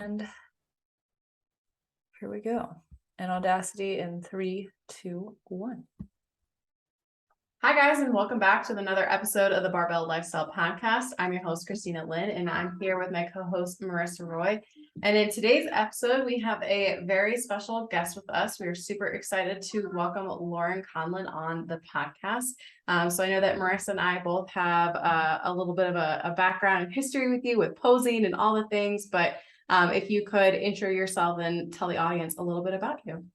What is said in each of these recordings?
And here we go. And Audacity in 3, 2, 1. Hi, guys, and welcome back to another episode of the Barbell Lifestyle Podcast. I'm your host, Christina Lynn, and I'm here with my co-host, Marissa Roy. And in today's episode, we have a very special guest with us. We are super excited to welcome Laurin Conlin on the podcast. So I know that Marissa and I both have a little bit of a background and history with you with posing and all the things, but if you could intro yourself and tell the audience a little bit about you.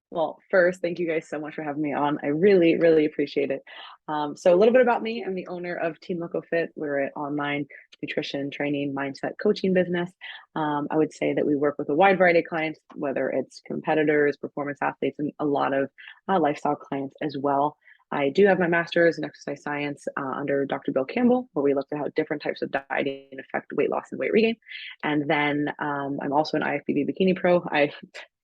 Well, first, thank you guys so much for having me on. I really, really appreciate it. So a little bit about me. I'm the owner of Team LoCo Fit. We're an online nutrition training mindset coaching business. I would say that we work with a wide variety of clients, whether it's competitors, performance athletes, and a lot of lifestyle clients as well. I do have my master's in exercise science under Dr. Bill Campbell, where we looked at how different types of dieting affect weight loss and weight regain. And then I'm also an IFBB bikini pro. I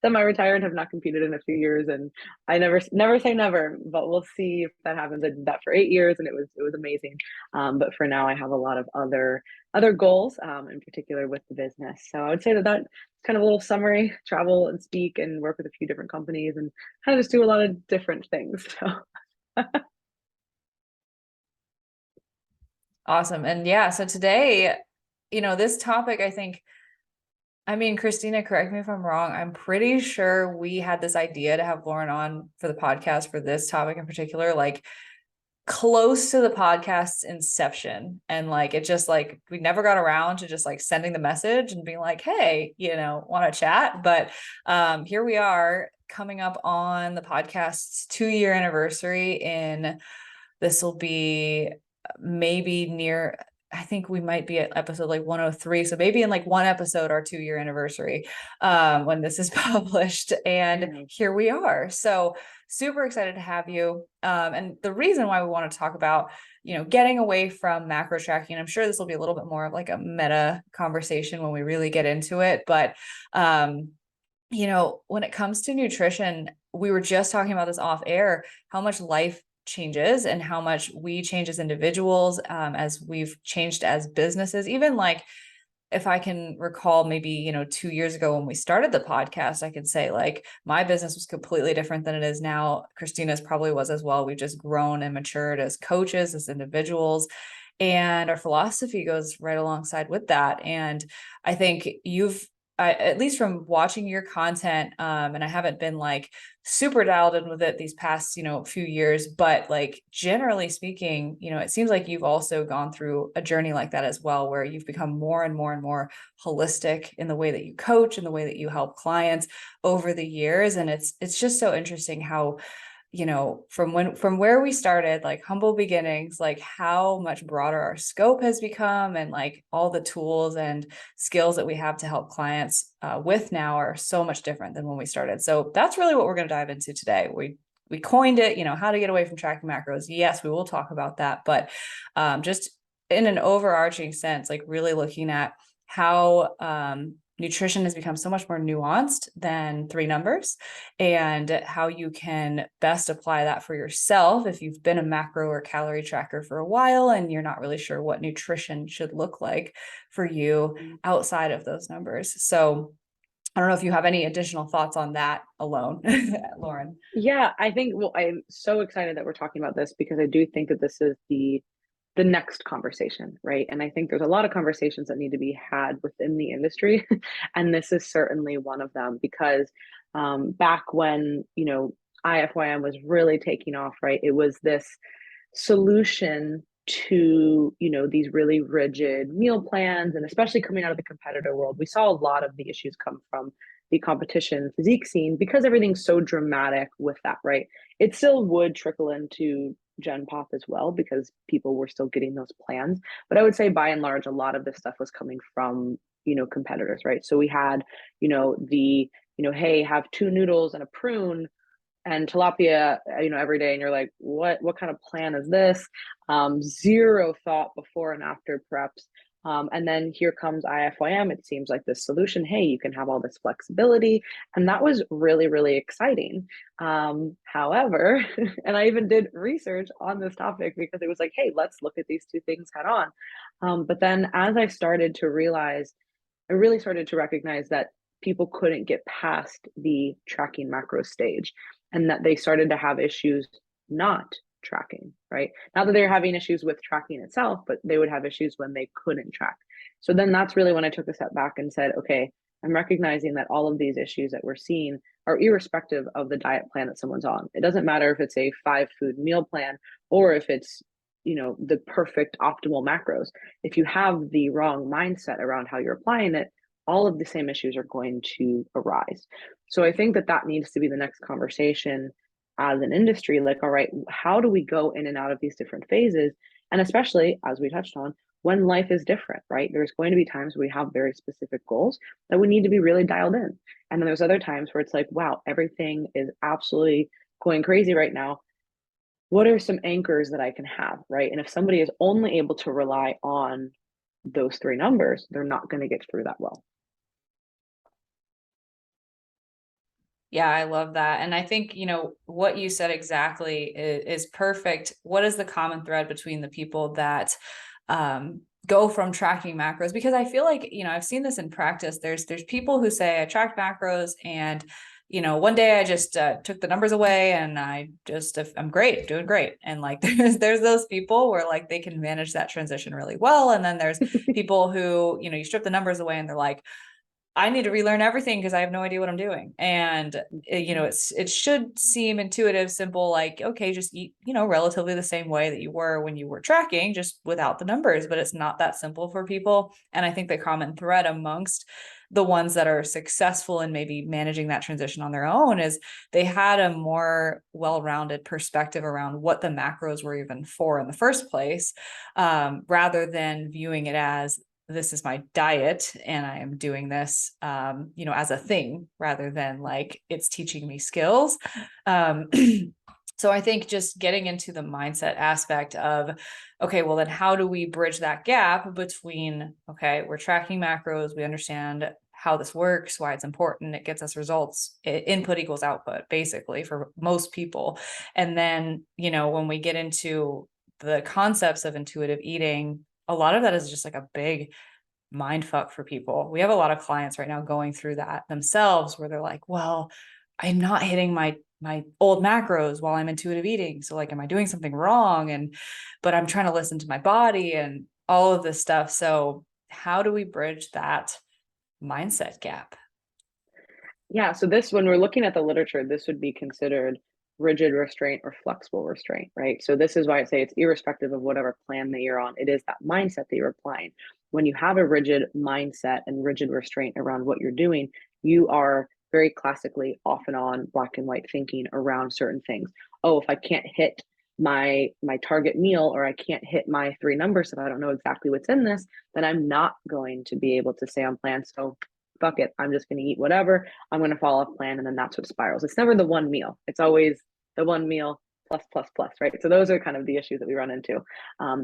semi-retired and have not competed in a few years, and I never say never, but we'll see if that happens. I did that for 8 years, and it was amazing. But for now, I have a lot of other goals, in particular with the business. So I would say that's kind of a little summary: travel and speak and work with a few different companies, and kind of just do a lot of different things. So. Awesome. And yeah, so today, this topic, Christina, correct me if I'm wrong. I'm pretty sure we had this idea to have Laurin on for the podcast for this topic in particular, like close to the podcast's inception. And it just we never got around to just sending the message and being like, hey, want to chat. But here we are coming up on the podcast's 2-year anniversary this will be maybe near, I think we might be at episode 103. So maybe in one episode, our 2-year anniversary, when this is published. And here we are. So super excited to have you. And the reason why we want to talk about, getting away from macro tracking, I'm sure this will be a little bit more of a meta conversation when we really get into it. But, when it comes to nutrition, we were just talking about this off air, how much life changes and how much we change as individuals, as we've changed as businesses. Even if I can recall, maybe 2 years ago when we started the podcast, I could say my business was completely different than it is now. Christina's probably was as well. We've just grown and matured as coaches, as individuals, and our philosophy goes right alongside with that. And I think at least from watching your content, and I haven't been super dialed in with it these past, few years, but generally speaking, it seems like you've also gone through a journey like that as well, where you've become more and more and more holistic in the way that you coach and the way that you help clients over the years. And it's just so interesting how, from where we started, humble beginnings, how much broader our scope has become, and all the tools and skills that we have to help clients with now are so much different than when we started. So that's really what we're going to dive into today. We coined it, how to get away from tracking macros. Yes, we will talk about that, but just in an overarching sense, really looking at how nutrition has become so much more nuanced than 3 numbers, and how you can best apply that for yourself if you've been a macro or calorie tracker for a while and you're not really sure what nutrition should look like for you outside of those numbers. So I don't know if you have any additional thoughts on that alone, Laurin. Yeah, I think, well, I'm so excited that we're talking about this because I do think that this is the next conversation, right? And I think there's a lot of conversations that need to be had within the industry. And this is certainly one of them because back when, IFYM was really taking off, right? It was this solution to, these really rigid meal plans. And especially coming out of the competitor world, we saw a lot of the issues come from the competition physique scene because everything's so dramatic with that, right? It still would trickle into Gen Pop as well because people were still getting those plans. But I would say by and large, a lot of this stuff was coming from, competitors, right? So we had, hey, have 2 noodles and a prune and tilapia, every day. And you're like, what kind of plan is this? Zero thought before and after preps. And then here comes IFYM. It seems like this solution. Hey, you can have all this flexibility. And that was really, really exciting. However, and I even did research on this topic because it was like, hey, let's look at these 2 things head on. But then as I started to realize, I really started to recognize that people couldn't get past the tracking macro stage, and that they started to have issues not tracking, right? Not that they're having issues with tracking itself, but they would have issues when they couldn't track. So then that's really when I took a step back and said, okay, I'm recognizing that all of these issues that we're seeing are irrespective of the diet plan that someone's on. It doesn't matter if it's a 5 food meal plan or if it's, the perfect optimal macros. If you have the wrong mindset around how you're applying it, all of the same issues are going to arise. So I think that needs to be the next conversation as an industry. Like, all right, how do we go in and out of these different phases? And especially, as we touched on, when life is different, right? There's going to be times where we have very specific goals that we need to be really dialed in. And then there's other times where it's like, wow, everything is absolutely going crazy right now. What are some anchors that I can have, right? And if somebody is only able to rely on those 3 numbers, they're not going to get through that well. Yeah, I love that. And I think, what you said exactly is perfect. What is the common thread between the people that go from tracking macros? Because I feel like, I've seen this in practice. There's people who say I tracked macros and, one day I just took the numbers away and I'm great, doing great. And like, there's those people where like they can manage that transition really well. And then there's people who, you strip the numbers away and they're like, I need to relearn everything because I have no idea what I'm doing. And it should seem intuitive, simple, like, okay, just eat, relatively the same way that you were when you were tracking, just without the numbers, but it's not that simple for people. And I think the common thread amongst the ones that are successful in maybe managing that transition on their own is they had a more well-rounded perspective around what the macros were even for in the first place, rather than viewing it as, this is my diet and I am doing this, as a thing rather than like it's teaching me skills. So I think just getting into the mindset aspect of, okay, well then how do we bridge that gap between, okay, we're tracking macros, we understand how this works, why it's important, it gets us results, input equals output, basically for most people. And then, when we get into the concepts of intuitive eating, a lot of that is just like a big mind fuck for people. We have a lot of clients right now going through that themselves where they're like, well, I'm not hitting my old macros while I'm intuitive eating. So like, am I doing something wrong? But I'm trying to listen to my body and all of this stuff. So how do we bridge that mindset gap? Yeah, so when we're looking at the literature, this would be considered rigid restraint or flexible restraint, right? So this is why I say it's irrespective of whatever plan that you're on. It is that mindset that you're applying. When you have a rigid mindset and rigid restraint around what you're doing, you are very classically off and on black and white thinking around certain things. Oh, if I can't hit my target meal, or I can't hit my 3 numbers, if I don't know exactly what's in this, then I'm not going to be able to stay on plan. So fuck it, I'm just going to eat whatever. I'm going to follow off plan. And then that's what spirals. It's never the one meal. It's always the one meal plus, plus, plus, right? So those are kind of the issues that we run into.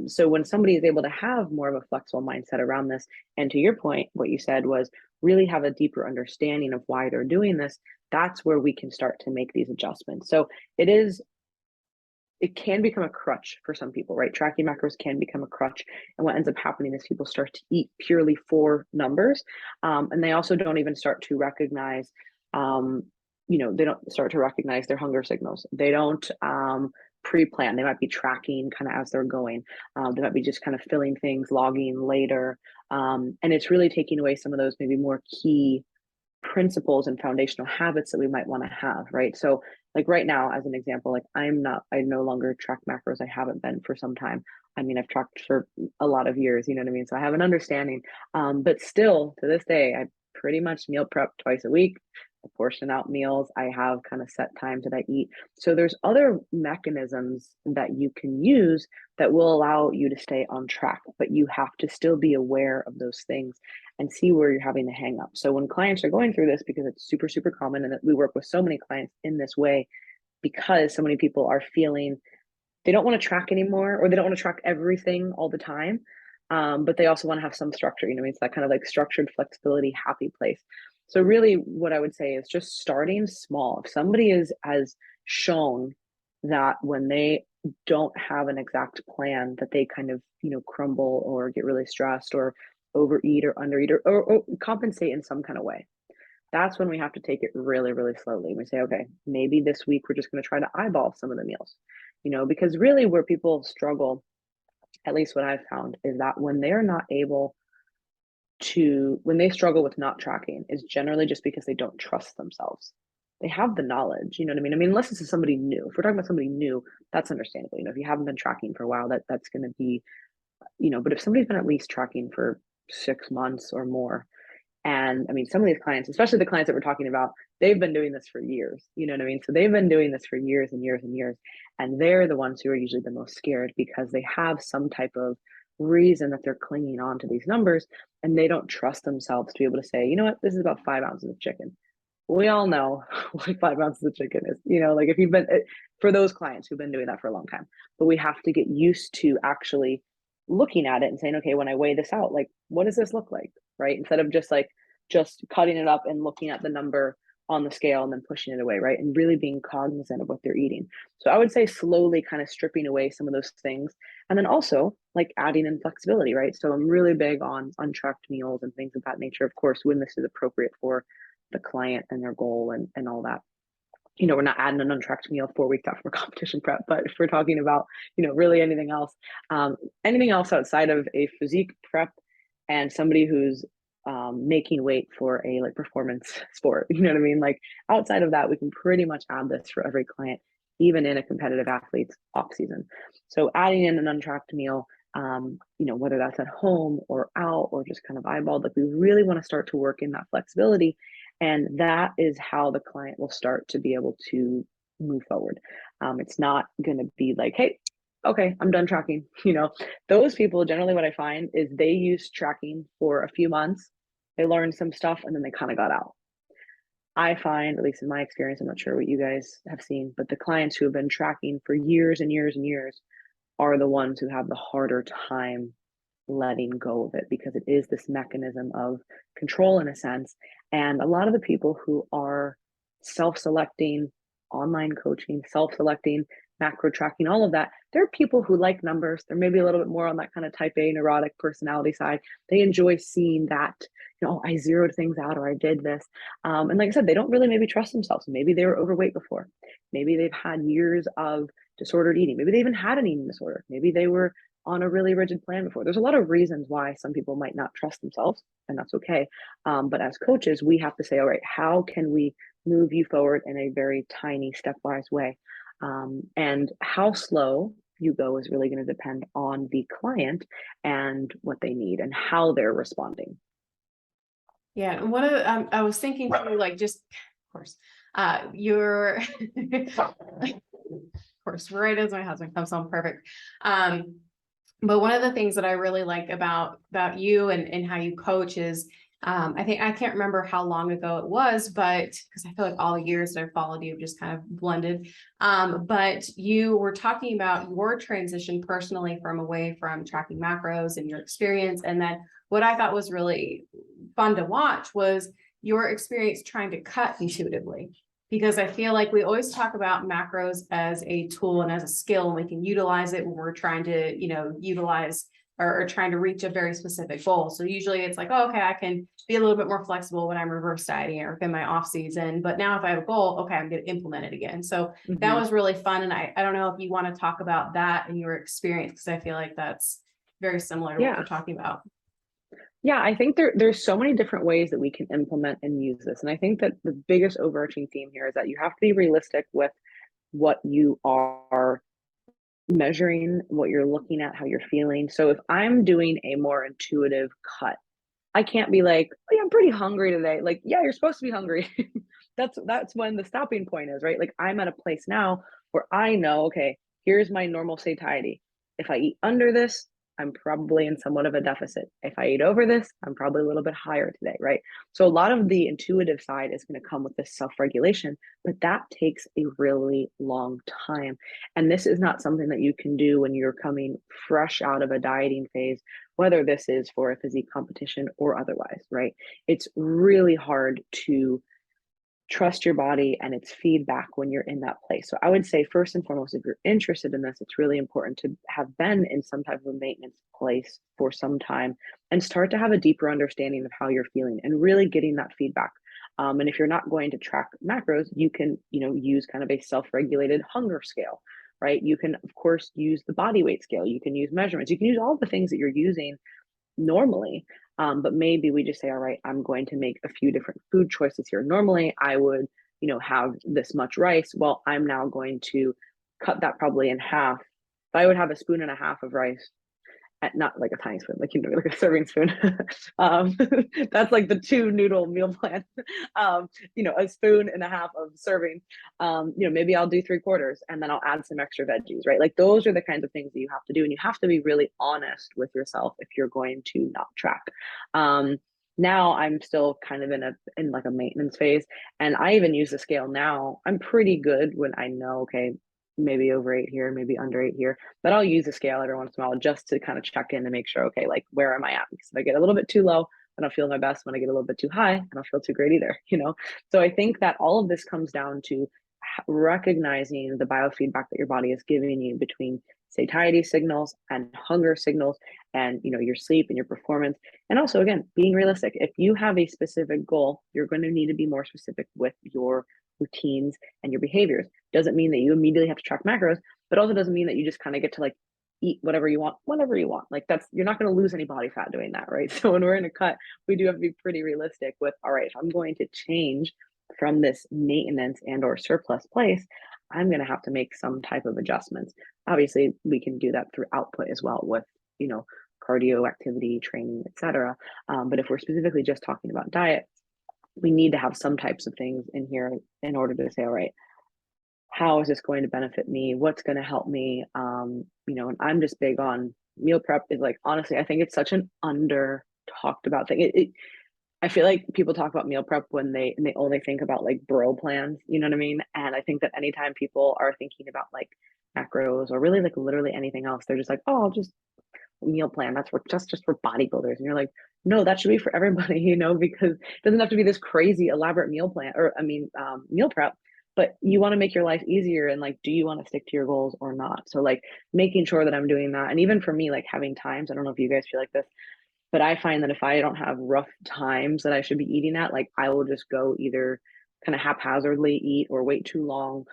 So when somebody is able to have more of a flexible mindset around this, and to your point, what you said was really have a deeper understanding of why they're doing this, that's where we can start to make these adjustments. So it can become a crutch for some people, right? Tracking macros can become a crutch. And what ends up happening is people start to eat purely for numbers. And they also don't even start to recognize, they don't start to recognize their hunger signals. They don't pre-plan. They might be tracking kind of as they're going. They might be just kind of filling things, logging later. And it's really taking away some of those maybe more key principles and foundational habits that we might want to have, right? So like right now, as an example, like I no longer track macros. I haven't been for some time. I mean, I've tracked for a lot of years, you know what I mean? So I have an understanding. But still to this day, I pretty much meal prep twice a week. I portion out meals. I have kind of set times that I eat. So there's other mechanisms that you can use that will allow you to stay on track, but you have to still be aware of those things and see where you're having the hang up. So when clients are going through this, because it's super, super common, and that we work with so many clients in this way, because so many people are feeling they don't want to track anymore, or they don't want to track everything all the time. But they also want to have some structure, it's that kind of like structured flexibility, happy place. So really what I would say is just starting small. If somebody has shown that when they don't have an exact plan that they kind of, crumble or get really stressed, or overeat or undereat or compensate in some kind of way. That's when we have to take it really, really slowly. We say, okay, maybe this week we're just going to try to eyeball some of the meals, because really where people struggle, at least what I've found, is that when they're not able when they struggle with not tracking, is generally just because they don't trust themselves. They have the knowledge, you know what I mean? I mean, unless this is somebody new. If we're talking about somebody new, that's understandable. If you haven't been tracking for a while, that's going to be, but if somebody's been at least tracking for 6 months or more, and I mean, some of these clients, especially the clients that we're talking about, they've been doing this for years, you know what I mean? So they've been doing this for years and years and years. And they're the ones who are usually the most scared because they have some type of reason that they're clinging on to these numbers, and they don't trust themselves to be able to say, you know what, this is about 5 ounces of chicken. We all know what 5 ounces of chicken is, like if you've been, for those clients who've been doing that for a long time. But we have to get used to actually looking at it and saying, okay, when I weigh this out, like, what does this look like? Right? Instead of just cutting it up and looking at the number on the scale and then pushing it away, right? And really being cognizant of what they're eating. So I would say slowly kind of stripping away some of those things. And then also like adding in flexibility, right? So I'm really big on untracked meals and things of that nature, of course, when this is appropriate for the client and their goal and all that. We're not adding an untracked meal 4 weeks after competition prep, but if we're talking about, really anything else outside of a physique prep and somebody who's making weight for a performance sport, you know what I mean? Like outside of that, we can pretty much add this for every client, even in a competitive athlete's off season. So adding in an untracked meal, whether that's at home or out or just kind of eyeballed, we really want to start to work in that flexibility. And that is how the client will start to be able to move forward. It's not going to be like, hey, okay, I'm done tracking. Those people, generally what I find is they use tracking for a few months, they learned some stuff, and then they kind of got out. I find, at least in my experience, I'm not sure what you guys have seen, but the clients who have been tracking for years and years and years are the ones who have the harder time letting go of it, because it is this mechanism of control in a sense. And a lot of the people who are self-selecting online coaching, self-selecting macro tracking, all of that, they're people who like numbers. They're maybe a little bit more on that kind of type A neurotic personality side. They enjoy seeing that, I zeroed things out or I did this. And like I said, they don't really maybe trust themselves. Maybe they were overweight before. Maybe they've had years of disordered eating. Maybe they even had an eating disorder. Maybe they were on a really rigid plan before. There's a lot of reasons why some people might not trust themselves, and that's okay. But as coaches, we have to say, all right, how can we move you forward in a very tiny stepwise way? And how slow you go is really going to depend on the client and what they need and how they're responding. Yeah, and one of I was thinking through, just of course, your of course, right as my husband comes home, perfect. But one of the things that I really like about you and how you coach is, I can't remember how long ago it was, but because I feel like all the years that I've followed you have just kind of blended. But you were talking about your transition personally from away from tracking macros and your experience. And then what I thought was really fun to watch was your experience trying to cut intuitively. Because I feel like we always talk about macros as a tool and as a skill, and we can utilize it when we're trying to, utilize or trying to reach a very specific goal. So usually it's like, oh, okay, I can be a little bit more flexible when I'm reverse dieting or in my off season. But now if I have a goal, okay, I'm going to implement it again. So that was really fun. And I don't know if you want to talk about that and your experience, because I feel like that's very similar to what we're talking about. Yeah, I think there's so many different ways that we can implement and use this. And I think that the biggest overarching theme here is that you have to be realistic with what you are measuring, what you're looking at, how you're feeling. So if I'm doing a more intuitive cut, I can't be like, oh yeah, I'm pretty hungry today. Like, yeah, you're supposed to be hungry. That's when the stopping point is, right? Like I'm at a place now where I know, okay, here's my normal satiety. If I eat under this, I'm probably in somewhat of a deficit. If I eat over this, I'm probably a little bit higher today, right? So a lot of the intuitive side is going to come with this self-regulation, but that takes a really long time. And this is not something that you can do when you're coming fresh out of a dieting phase, whether this is for a physique competition or otherwise, right? It's really hard to trust your body and its feedback when you're in that place. So I would say, first and foremost, if you're interested in this, it's really important to have been in some type of a maintenance place for some time and start to have a deeper understanding of how you're feeling and really getting that feedback. And if you're not going to track macros, you can, use kind of a self-regulated hunger scale, right? You can, of course, use the body weight scale. You can use measurements. You can use all the things that you're using normally. But maybe we just say, all right, I'm going to make a few different food choices here. Normally, I would, have this much rice. Well, I'm now going to cut that probably in half. If I would have a spoon and a half of rice, not like a tiny spoon, like like a serving spoon. um, that's like the 2 noodle meal plan. A spoon and a half of serving. Maybe I'll do 3/4 and then I'll add some extra veggies, right? Like those are the kinds of things that you have to do, and you have to be really honest with yourself if you're going to not track. Now I'm still kind of in like a maintenance phase, and I even use the scale now. I'm pretty good when I know, okay, maybe over 8 here, maybe under 8 here, but I'll use a scale every once in a while just to kind of check in and make sure, okay, like where am I at? Because if I get a little bit too low, I don't feel my best. When I get a little bit too high, I don't feel too great either. So I think that all of this comes down to recognizing the biofeedback that your body is giving you between satiety signals and hunger signals, and your sleep and your performance. And also, again, being realistic. If you have a specific goal, you're going to need to be more specific with your routines and your behaviors. Doesn't mean that you immediately have to track macros, but also doesn't mean that you just kind of get to like eat whatever you want whenever you want. Like you're not going to lose any body fat doing that, right? So when we're in a cut, we do have to be pretty realistic with, all right, if I'm going to change from this maintenance and or surplus place, I'm going to have to make some type of adjustments. Obviously, we can do that through output as well with, cardio activity, training, etc. But if we're specifically just talking about diet, we need to have some types of things in here in order to say, all right, how is this going to benefit me? What's going to help me? And I'm just big on meal prep. Is like, honestly, I think it's such an under talked about thing. I feel like people talk about meal prep when they only think about like bro plans, you know what I mean? And I think that anytime people are thinking about like macros or really like literally anything else, they're just like, oh, I'll just meal plan. That's for just for bodybuilders. And you're like, no, that should be for everybody, because it doesn't have to be this crazy elaborate meal plan meal prep, but you want to make your life easier. And like, do you want to stick to your goals or not? So like making sure that I'm doing that. And even for me, like having times, I don't know if you guys feel like this, but I find that if I don't have rough times that I should be eating at, like I will just go either kind of haphazardly eat or wait too long.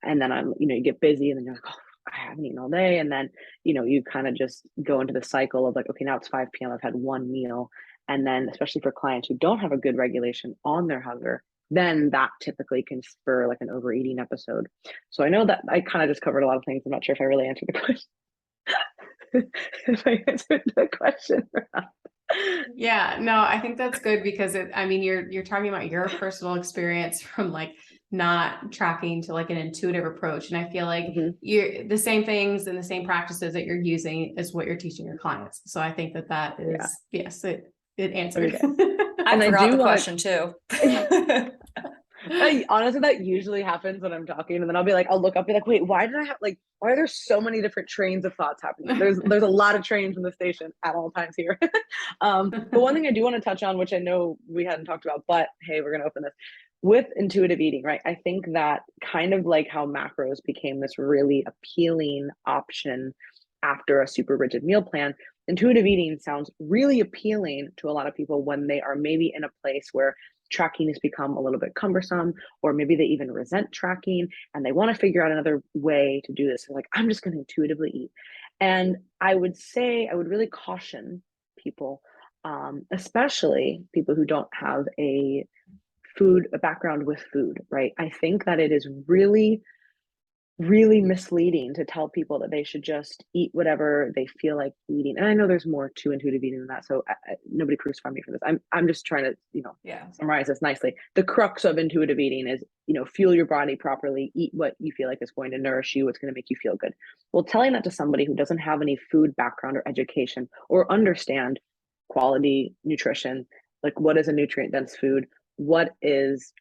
And then you get busy and then you're like, oh, I haven't eaten all day. And then, you kind of just go into the cycle of like, okay, now it's 5 p.m. I've had one meal. And then especially for clients who don't have a good regulation on their hunger, then that typically can spur like an overeating episode. So I know that I kind of just covered a lot of things. I'm not sure if I really answered the question. If I answered the question. Yeah, no, I think that's good because you're talking about your personal experience from like not tracking to like an intuitive approach. And I feel like you're the same things and the same practices that you're using is what you're teaching your clients. So I think that is, yes, it answered. Okay. I forgot the question too. Honestly, that usually happens when I'm talking, and then I'll look up, be like, wait, why are there so many different trains of thoughts happening? There's a lot of trains in the station at all times here. But one thing I do want to touch on, which I know we hadn't talked about, but hey, we're going to open this with intuitive eating, right? I think that kind of like how macros became this really appealing option after a super rigid meal plan, intuitive eating sounds really appealing to a lot of people when they are maybe in a place where tracking has become a little bit cumbersome, or maybe they even resent tracking and they want to figure out another way to do this. They're like, I'm just going to intuitively eat. And I would really caution people, especially people who don't have a background with food, right? I think that it is really misleading to tell people that they should just eat whatever they feel like eating. And I know there's more to intuitive eating than that, so nobody crucify me for this. I'm just trying to summarize this nicely. The crux of intuitive eating is fuel your body properly, eat what you feel like is going to nourish you, what's going to make you feel good. Well, telling that to somebody who doesn't have any food background or education or understand quality nutrition, like what is a nutrient dense food, what is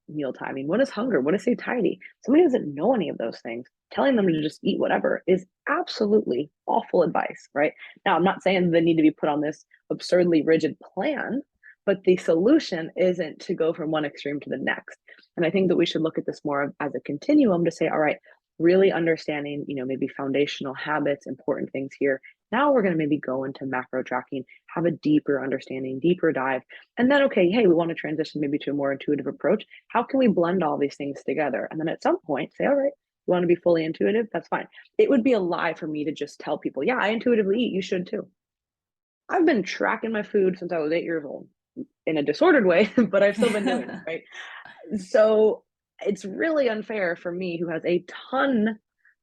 meal timing, what is hunger, what is satiety, somebody who doesn't know any of those things, telling them to just eat whatever is absolutely awful advice, right? Now, I'm not saying they need to be put on this absurdly rigid plan, but the solution isn't to go from one extreme to the next. And I think that we should look at this more as a continuum to say, all right, really understanding, maybe foundational habits, important things here. Now we're going to maybe go into macro tracking, have a deeper understanding, deeper dive. And then, okay, hey, we want to transition maybe to a more intuitive approach. How can we blend all these things together? And then at some point say, all right, you want to be fully intuitive? That's fine. It would be a lie for me to just tell people, yeah, I intuitively eat. You should too. I've been tracking my food since I was 8 years old in a disordered way, but I've still been doing it, right? So it's really unfair for me, who has a ton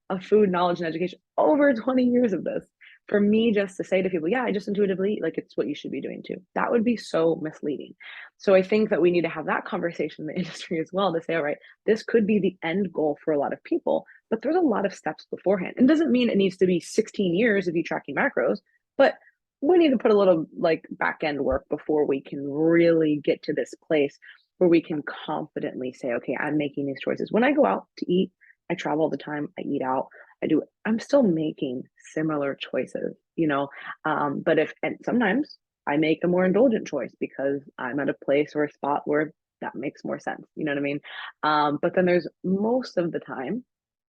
of food knowledge and education, over 20 years of this, for me just to say to people, yeah, I just intuitively eat, like it's what you should be doing too. That would be so misleading. So I think that we need to have that conversation in the industry as well to say, all right, this could be the end goal for a lot of people, but there's a lot of steps beforehand. It doesn't mean it needs to be 16 years of you tracking macros, but we need to put a little like back end work before we can really get to this place where we can confidently say, okay, I'm making these choices. When I go out to eat, I travel all the time, I eat out, I'm still making similar choices, but and sometimes I make a more indulgent choice because I'm at a place or a spot where that makes more sense. You know what I mean? But then there's most of the time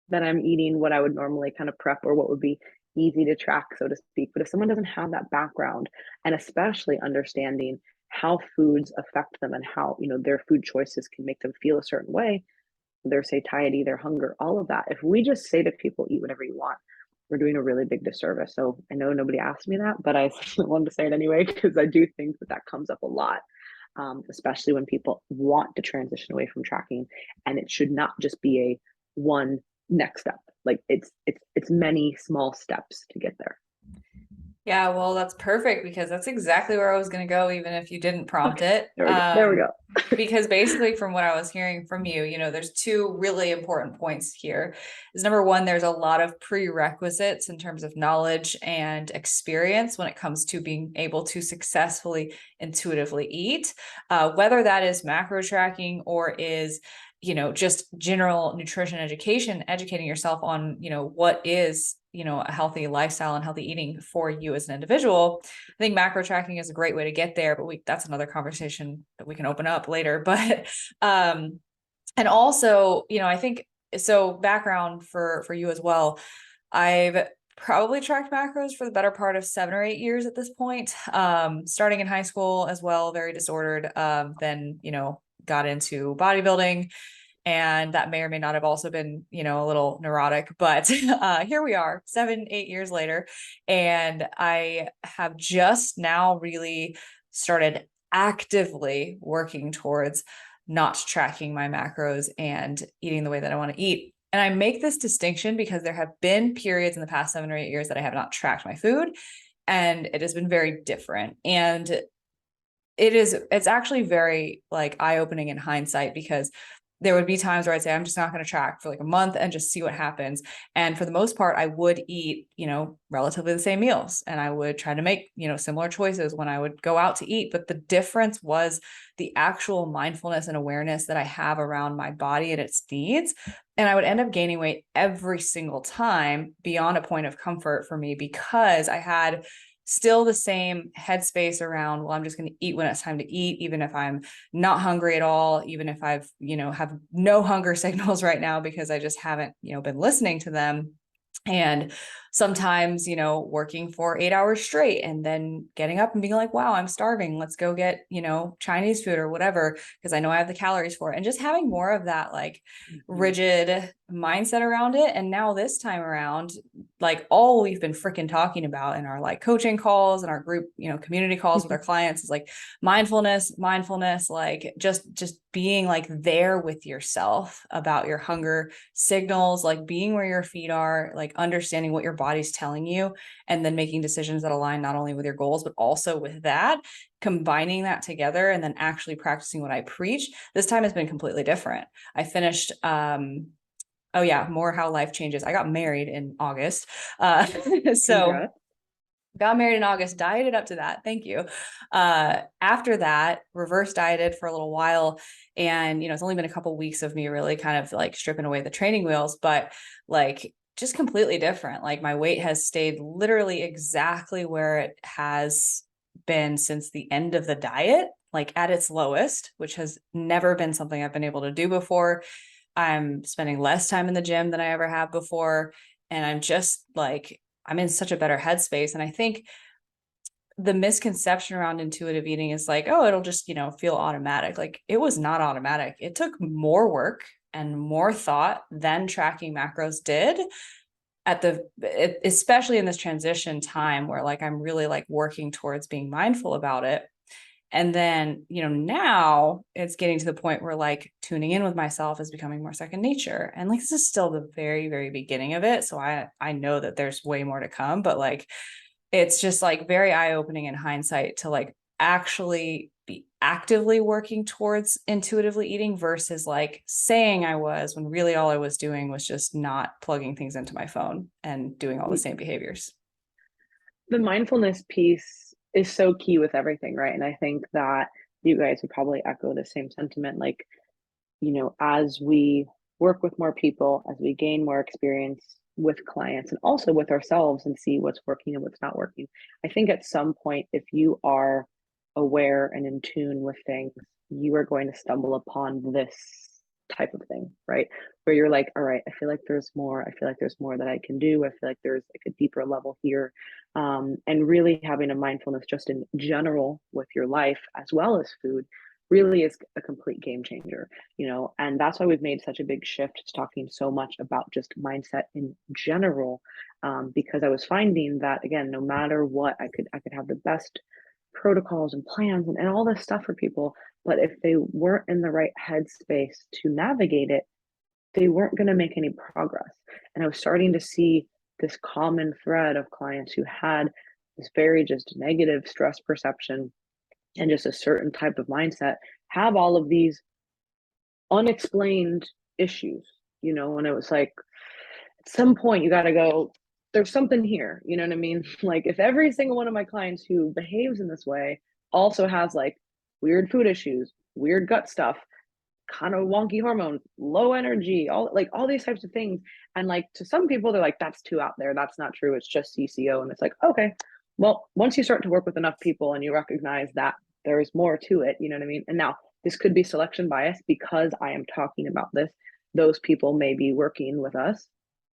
that I'm eating what I would normally kind of prep, or what would be easy to track, so to speak. But if someone doesn't have that background, and especially understanding how foods affect them and how, their food choices can make them feel a certain way, their satiety, their hunger, all of that. If we just say to people, eat whatever you want, we're doing a really big disservice. So I know nobody asked me that, but I wanted to say it anyway, because I do think that comes up a lot, especially when people want to transition away from tracking. And it should not just be a one next step. Like it's many small steps to get there. Yeah, well, that's perfect, because that's exactly where I was going to go, even if you didn't prompt it. There we go. Because basically from what I was hearing from you, there's two really important points here. Is number one, there's a lot of prerequisites in terms of knowledge and experience when it comes to being able to successfully intuitively eat, whether that is macro tracking or is just general nutrition education, educating yourself on, what is, a healthy lifestyle and healthy eating for you as an individual. I think macro tracking is a great way to get there, but that's another conversation that we can open up later. But, and also, I think, so background for you as well, I've probably tracked macros for the better part of 7 or 8 years at this point, starting in high school as well, very disordered, then, got into bodybuilding, and that may or may not have also been, a little neurotic, but here we are 7, 8 years later. And I have just now really started actively working towards not tracking my macros and eating the way that I want to eat. And I make this distinction because there have been periods in the past 7 or 8 years that I have not tracked my food, and it has been very different. And it's actually very like eye-opening in hindsight, because there would be times where I'd say, I'm just not going to track for like a month and just see what happens. And for the most part, I would eat, relatively the same meals, and I would try to make, similar choices when I would go out to eat. But the difference was the actual mindfulness and awareness that I have around my body and its needs. And I would end up gaining weight every single time beyond a point of comfort for me, because I had still the same headspace around, well, I'm just going to eat when it's time to eat, even if I'm not hungry at all, even if I've, have no hunger signals right now, because I just haven't, been listening to them. And sometimes, working for 8 hours straight and then getting up and being like, wow, I'm starving. Let's go get, Chinese food or whatever, because I know I have the calories for it. And just having more of that like rigid mindset around it. And now this time around, like all we've been freaking talking about in our like coaching calls and our group, community calls with our clients is like mindfulness, like just being like there with yourself about your hunger signals, like being where your feet are, like understanding what your body's telling you, and then making decisions that align not only with your goals, but also with that, combining that together, and then actually practicing what I preach. This time has been completely different. I finished, oh yeah, more how life changes. I got married in August. So Congrats. got married in August, dieted up to that. Thank you. After that, reverse dieted for a little while. And, it's only been a couple of weeks of me really kind of like stripping away the training wheels, but like just completely different. Like my weight has stayed literally exactly where it has been since the end of the diet. like at its lowest, which has never been something I've been able to do before. I'm spending less time in the gym than I ever have before. And I'm just like, I'm in such a better headspace. And I think the misconception around intuitive eating is like, oh, it'll just, feel automatic. Like it was not automatic. It took more work and more thought than tracking macros did especially in this transition time where like, I'm really like working towards being mindful about it. And then, now it's getting to the point where like tuning in with myself is becoming more second nature. And like, this is still the very, very beginning of it. So I know that there's way more to come, but like, it's just like very eye-opening in hindsight to like actually be actively working towards intuitively eating versus like saying I was, when really all I was doing was just not plugging things into my phone and doing all the same behaviors. The mindfulness piece is so key with everything, right? And I think that you guys would probably echo the same sentiment. Like, as we work with more people, as we gain more experience with clients and also with ourselves and see what's working and what's not working, I think at some point, if you are aware and in tune with things, you are going to stumble upon this type of thing, right? Where you're like, all right, I feel like there's more. I feel like there's more that I can do. I feel like there's like a deeper level here. And really having a mindfulness just in general with your life as well as food really is a complete game changer, and that's why we've made such a big shift to talking so much about just mindset in general, because I was finding that, again, no matter what, I could have the best protocols and plans and all this stuff for people, but if they weren't in the right headspace to navigate it, they weren't going to make any progress. And I was starting to see this common thread of clients who had this very just negative stress perception and just a certain type of mindset have all of these unexplained issues, and it was like, at some point you got to go, there's something here, you know what I mean? Like if every single one of my clients who behaves in this way also has like weird food issues, weird gut stuff, kind of wonky hormones, low energy, all these types of things. And like to some people, they're like, that's too out there. That's not true. It's just CCO. And it's like, okay, well, once you start to work with enough people and you recognize that there is more to it, you know what I mean? And now this could be selection bias because I am talking about this. Those people may be working with us.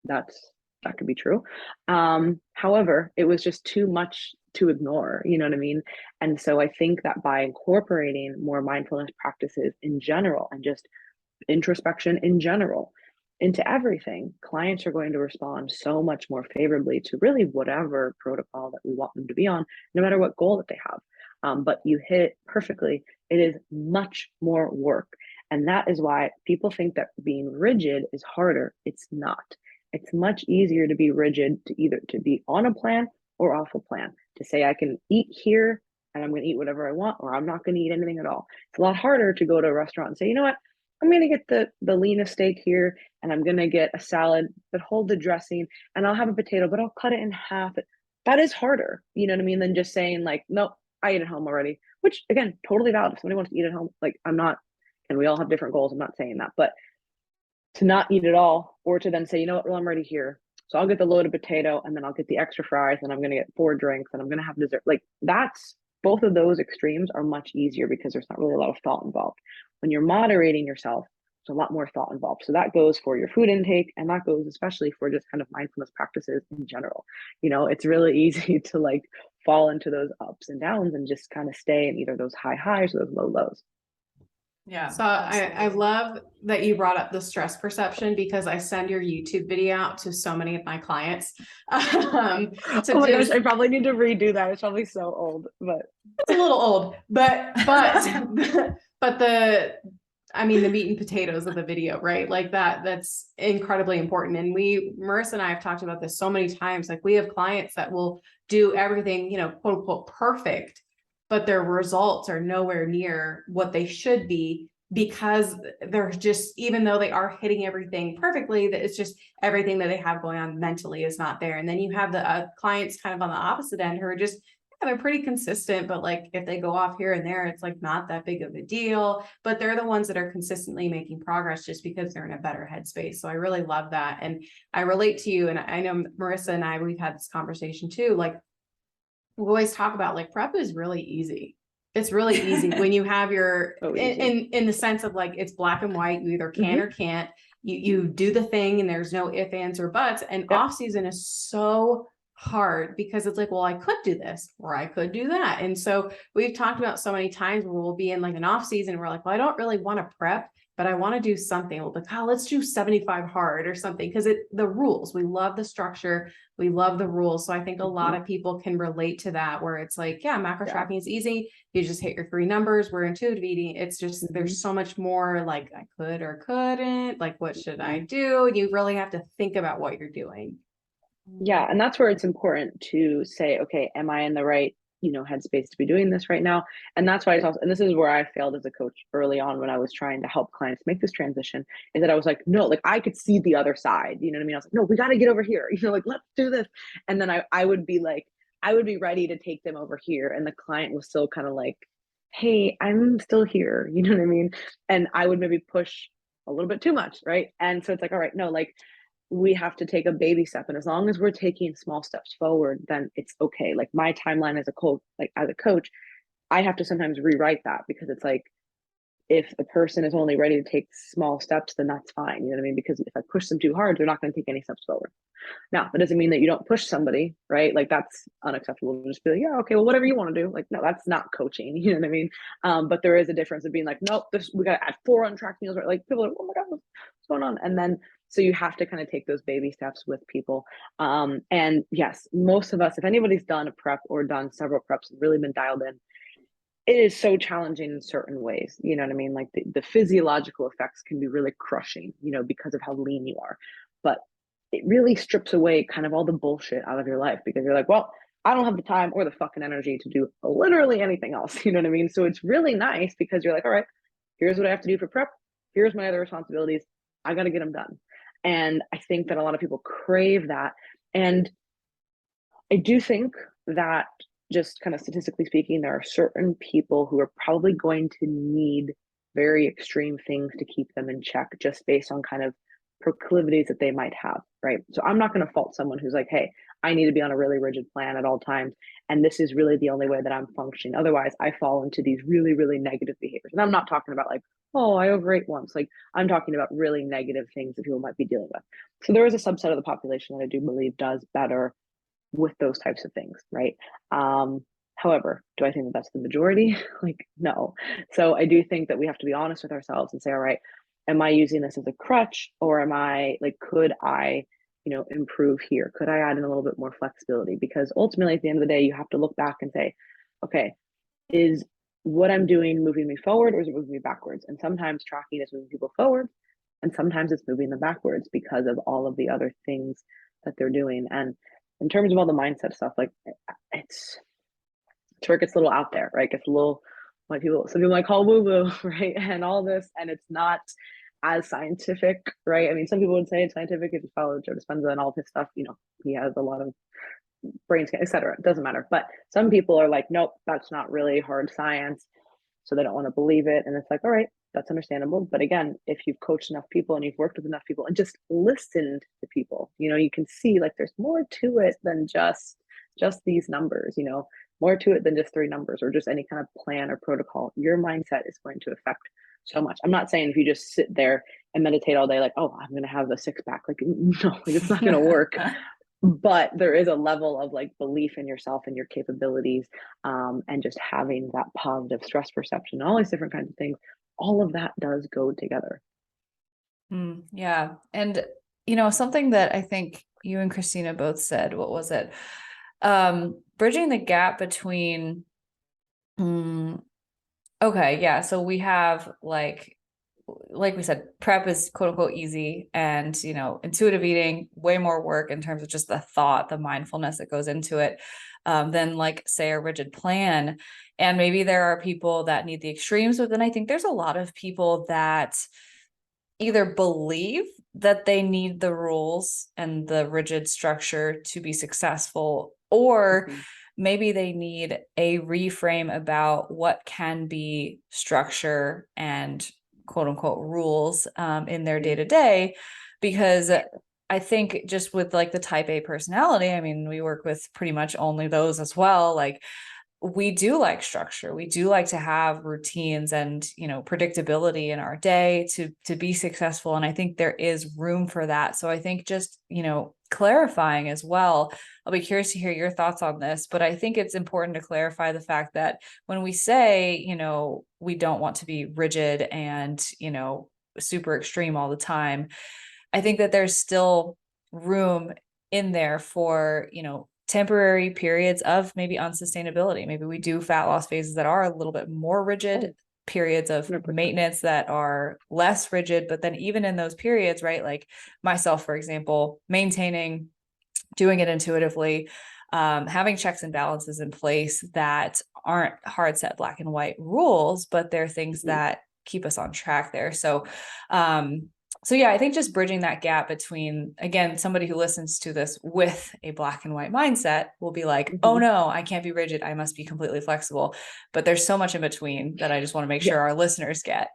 That could be true. However, it was just too much to ignore, you know what I mean? And so I think that by incorporating more mindfulness practices in general and just introspection in general into everything, clients are going to respond so much more favorably to really whatever protocol that we want them to be on, no matter what goal that they have. But you hit it perfectly. It is much more work. And that is why people think that being rigid is harder. It's not. It's much easier to be rigid, to either to be on a plan or off a plan, to say I can eat here and I'm going to eat whatever I want, or I'm not going to eat anything at all. It's a lot harder to go to a restaurant and say, you know what, I'm going to get the leanest steak here and I'm going to get a salad, but hold the dressing, and I'll have a potato, but I'll cut it in half. That is harder, you know what I mean, than just saying like, nope, I eat at home already, which again, totally valid. If somebody wants to eat at home, like I'm not, and we all have different goals. I'm not saying that, but to not eat at all, or to then say, you know what, well, I'm already here, so I'll get the loaded potato and then I'll get the extra fries and I'm going to get 4 drinks and I'm going to have dessert. Like that's, both of those extremes are much easier because there's not really a lot of thought involved. When you're moderating yourself, there's a lot more thought involved. So that goes for your food intake, and that goes especially for just kind of mindfulness practices in general. It's really easy to like fall into those ups and downs and just kind of stay in either those high highs or those low lows. Yeah. So I love that you brought up the stress perception, because I send your YouTube video out to so many of my clients. Oh my gosh, I probably need to redo that. It's probably so old, but it's a little old, but the meat and potatoes of the video, right? Like that's incredibly important. And Marissa and I have talked about this so many times. Like we have clients that will do everything, quote unquote, perfect, but their results are nowhere near what they should be, because they're just, even though they are hitting everything perfectly, that it's just everything that they have going on mentally is not there. And then you have the clients kind of on the opposite end who are just, they're pretty consistent, but like if they go off here and there, it's like not that big of a deal, but they're the ones that are consistently making progress just because they're in a better headspace. So I really love that. And I relate to you. And I know Marissa and I, we've had this conversation too. Like we always talk about like prep is really easy. It's really easy when you have your So easy. in the sense of like it's black and white. You either can or can't. You do the thing and there's no ifs, ands, or buts. And Yep. off season is so hard because it's like, well, I could do this or I could do that. And so we've talked about so many times where we'll be in like an off season. We're like, well, I don't really want to prep, but I want to do something. We'll be like, oh, let's do 75 hard or something. Because the rules, we love the structure. We love the rules. So I think a lot of people can relate to that where it's like, yeah, macro tracking is easy. You just hit your 3 numbers. We're intuitive eating. It's just, there's so much more like I could or couldn't, like, what should I do? And you really have to think about what you're doing. Yeah. And that's where it's important to say, okay, am I in the right, headspace to be doing this right now? And that's why it's also, and this is where I failed as a coach early on when I was trying to help clients make this transition, is that I was like, no, like I could see the other side. You know what I mean? I was like, no, we got to get over here. Like, let's do this. And then I would be like, I would be ready to take them over here. And the client was still kind of like, hey, I'm still here. You know what I mean? And I would maybe push a little bit too much. Right. And so it's like, all right, no, like, we have to take a baby step, and as long as we're taking small steps forward, then it's okay. Like my timeline as a coach, I have to sometimes rewrite that, because it's like, if the person is only ready to take small steps, then that's fine. You know what I mean? Because if I push them too hard, they're not going to take any steps forward. Now, that doesn't mean that you don't push somebody, right? Like that's unacceptable to just be like, yeah, okay, well, whatever you want to do. Like, no, that's not coaching. You know what I mean? But there is a difference of being like, nope, we got to add 4 on track meals. Right? Like people are like, oh my God, what's going on? And then, so you have to kind of take those baby steps with people. And yes, most of us, if anybody's done a prep or done several preps and really been dialed in, it is so challenging in certain ways. You know what I mean? Like the physiological effects can be really crushing, because of how lean you are. But it really strips away kind of all the bullshit out of your life, because you're like, well, I don't have the time or the fucking energy to do literally anything else. You know what I mean? So it's really nice because you're like, all right, here's what I have to do for prep. Here's my other responsibilities. I got to get them done. And I think that a lot of people crave that. And I do think that, just kind of statistically speaking, there are certain people who are probably going to need very extreme things to keep them in check, just based on kind of proclivities that they might have, right? So I'm not going to fault someone who's like, hey, I need to be on a really rigid plan at all times, and this is really the only way that I'm functioning. Otherwise, I fall into these really, really negative behaviors. And I'm not talking about like, oh, I overate once. Like, I'm talking about really negative things that people might be dealing with. So there is a subset of the population that I do believe does better with those types of things, right? However, do I think that that's the majority? Like, no. So I do think that we have to be honest with ourselves and say, all right, am I using this as a crutch, or am I like, could I, improve here? Could I add in a little bit more flexibility? Because ultimately, at the end of the day, you have to look back and say, okay, is what I'm doing moving me forward, or is it moving me backwards? And sometimes tracking is moving people forward, and sometimes it's moving them backwards because of all of the other things that they're doing. And in terms of all the mindset stuff, like it's where it gets a little out there, right? It gets a little, like some people might call woo-woo, right? And all this, and it's not as scientific, right? I mean, some people would say it's scientific if you follow Joe Dispenza and all of his stuff. He has a lot of brain scan, etc. It doesn't matter. But some people are like, nope, that's not really hard science, so they don't want to believe it. And it's like, all right, that's understandable. But again, if you've coached enough people and you've worked with enough people and just listened to people, you can see like there's more to it than just these numbers, more to it than just 3 numbers or just any kind of plan or protocol. Your mindset is going to affect so much. I'm not saying if you just sit there and meditate all day, like, oh, I'm going to have the 6-pack. Like, no, like, it's not going to work. But there is a level of like belief in yourself and your capabilities, and just having that positive stress perception, all these different kinds of things. All of that does go together. Yeah. And, something that I think you and Christina both said, what was it? Bridging the gap between, okay. Yeah. So we have like we said, prep is quote unquote easy, and, intuitive eating, way more work in terms of just the thought, the mindfulness that goes into it, than like say a rigid plan. And maybe there are people that need the extremes, but then I think there's a lot of people that either believe that they need the rules and the rigid structure to be successful, or maybe they need a reframe about what can be structure and quote unquote rules in their day to day. Because I think just with like the type A personality, I mean, we work with pretty much only those as well. Like, we do like structure. We do like to have routines and, predictability in our day to be successful. And I think there is room for that. So I think just, clarifying as well, I'll be curious to hear your thoughts on this, but I think it's important to clarify the fact that when we say, we don't want to be rigid and, super extreme all the time, I think that there's still room in there for, temporary periods of maybe unsustainability. Maybe we do fat loss phases that are a little bit more rigid, periods of 100%. maintenance that are less rigid. But then even in those periods, right, like myself, for example, maintaining, doing it intuitively, having checks and balances in place that aren't hard set black and white rules, but they're things that keep us on track there. So yeah, I think just bridging that gap between, again, somebody who listens to this with a black and white mindset will be like, oh no, I can't be rigid. I must be completely flexible. But there's so much in between that I just want to make sure our listeners get.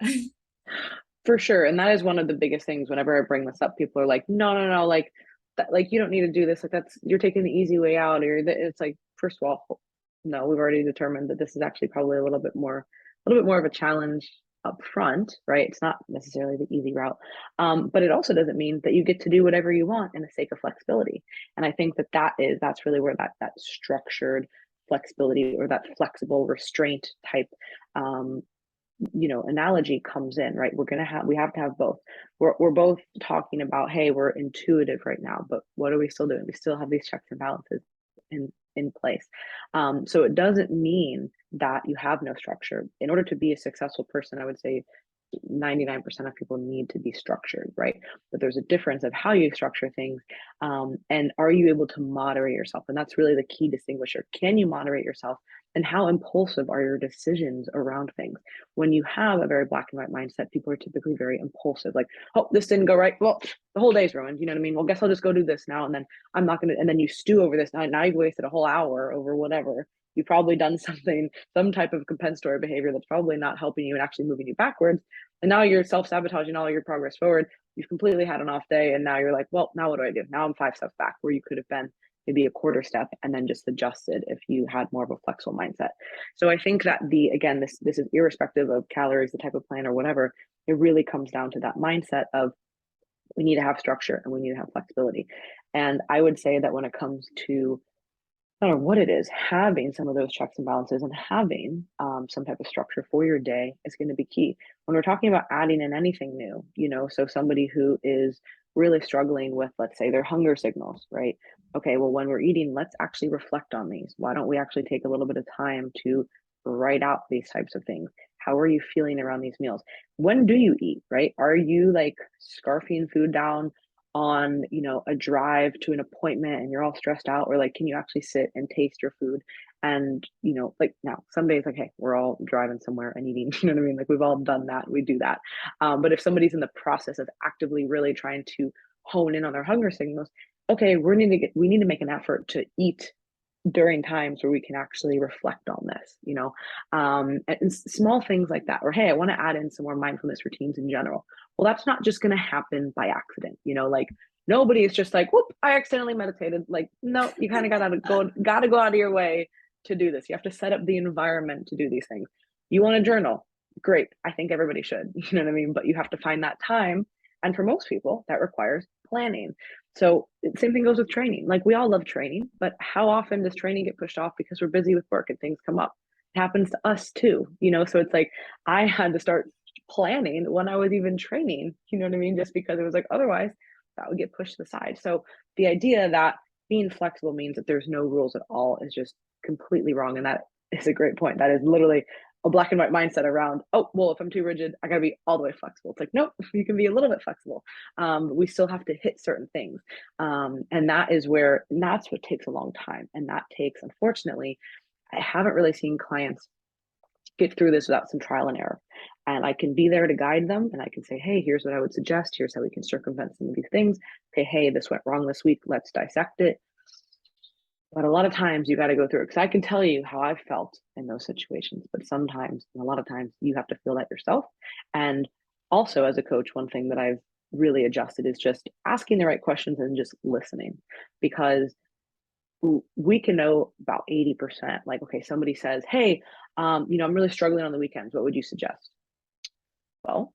For sure. And that is one of the biggest things whenever I bring this up, people are like, no, like that, like, you don't need to do this. Like you're taking the easy way out, or it's like, first of all, no, we've already determined that this is actually probably a little bit more of a challenge up front, right? It's not necessarily the easy route. But it also doesn't mean that you get to do whatever you want in the sake of flexibility. And I think that's really where that structured flexibility, or that flexible restraint type analogy comes in, right? We have to have both. We're both talking about, hey, we're intuitive right now, but what are we still doing? We still have these checks and balances in place. So it doesn't mean that you have no structure. In order to be a successful person, I would say 99% of people need to be structured, right? But there's a difference of how you structure things, and are you able to moderate yourself? And that's really the key distinguisher. Can you moderate yourself? And how impulsive are your decisions around things? When you have a very black and white mindset, people are typically very impulsive. Like, oh, this didn't go right. Well, the whole day's ruined. You know what I mean? Well, guess I'll just go do this now, and then I'm not gonna. And then you stew over this. Now you've wasted a whole hour over whatever. You've probably done something, some type of compensatory behavior that's probably not helping you and actually moving you backwards. And now you're self-sabotaging all your progress forward. You've completely had an off day, and now you're like, well, now what do I do? Now I'm 5 steps back, where you could have been maybe a quarter step and then just adjusted if you had more of a flexible mindset. So I think that this is irrespective of calories, the type of plan or whatever. It really comes down to that mindset of, we need to have structure and we need to have flexibility. And I would say that when it comes to, no matter what it is, having some of those checks and balances and having some type of structure for your day is going to be key. When we're talking about adding in anything new, so somebody who is really struggling with, let's say, their hunger signals, right? Okay, well, when we're eating, let's actually reflect on these. Why don't we actually take a little bit of time to write out these types of things? How are you feeling around these meals? When do you eat, right? Are you like scarfing food down on a drive to an appointment and you're all stressed out, or like, can you actually sit and taste your food? And like, now some days, like, hey, we're all driving somewhere and eating, you know what I mean? Like, we've all done that, we do that. But if somebody's in the process of actively really trying to hone in on their hunger signals, okay, we need to make an effort to eat during times where we can actually reflect on this, and small things like that. Or, hey, I want to add in some more mindfulness routines in general. Well, that's not just going to happen by accident, like nobody is just like, whoop, I accidentally meditated. Like, no, you kind of gotta go out of your way to do this. You have to set up the environment to do these things. You want to journal? Great. I think everybody should, you know what I mean? But you have to find that time. And for most people, that requires planning. So same thing goes with training. Like, we all love training, but how often does training get pushed off because we're busy with work and things come up? It happens to us too, so it's like, I had to start planning when I was even training, you know what I mean? Just because it was like, otherwise that would get pushed to the side. So the idea that being flexible means that there's no rules at all is just completely wrong. And that is a great point. That is literally a black and white mindset around, oh, well, if I'm too rigid, I gotta be all the way flexible. It's like, nope, you can be a little bit flexible. We still have to hit certain things. And that's what takes a long time. And that takes, unfortunately, I haven't really seen clients get through this without some trial and error. And I can be there to guide them, and I can say, hey, here's what I would suggest. Here's how we can circumvent some of these things. Okay, hey, this went wrong this week. Let's dissect it. But a lot of times you got to go through it, because I can tell you how I've felt in those situations. But sometimes, and a lot of times, you have to feel that yourself. And also, as a coach, one thing that I've really adjusted is just asking the right questions and just listening. Because we can know about 80%. Like, okay, somebody says, hey, I'm really struggling on the weekends. What would you suggest? Well,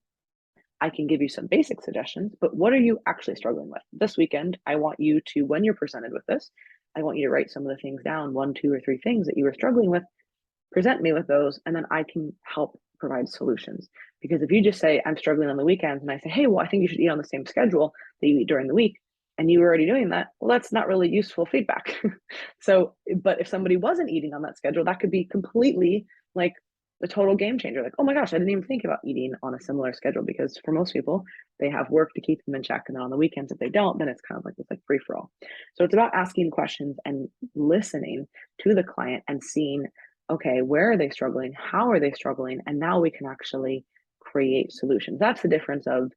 I can give you some basic suggestions, but what are you actually struggling with? This weekend, I want you to, when you're presented with this, I want you to write some of the things down, 1, 2, or 3 things that you were struggling with, present me with those, and then I can help provide solutions. Because if you just say, I'm struggling on the weekends, and I say, hey, well, I think you should eat on the same schedule that you eat during the week, and you were already doing that, well, that's not really useful feedback. So, but if somebody wasn't eating on that schedule, that could be completely like the total game changer. Like, oh my gosh, I didn't even think about eating on a similar schedule, because for most people, they have work to keep them in check. And then on the weekends, if they don't, then it's kind of like this like free for all. So it's about asking questions and listening to the client and seeing, okay, where are they struggling? How are they struggling? And now we can actually create solutions. That's the difference of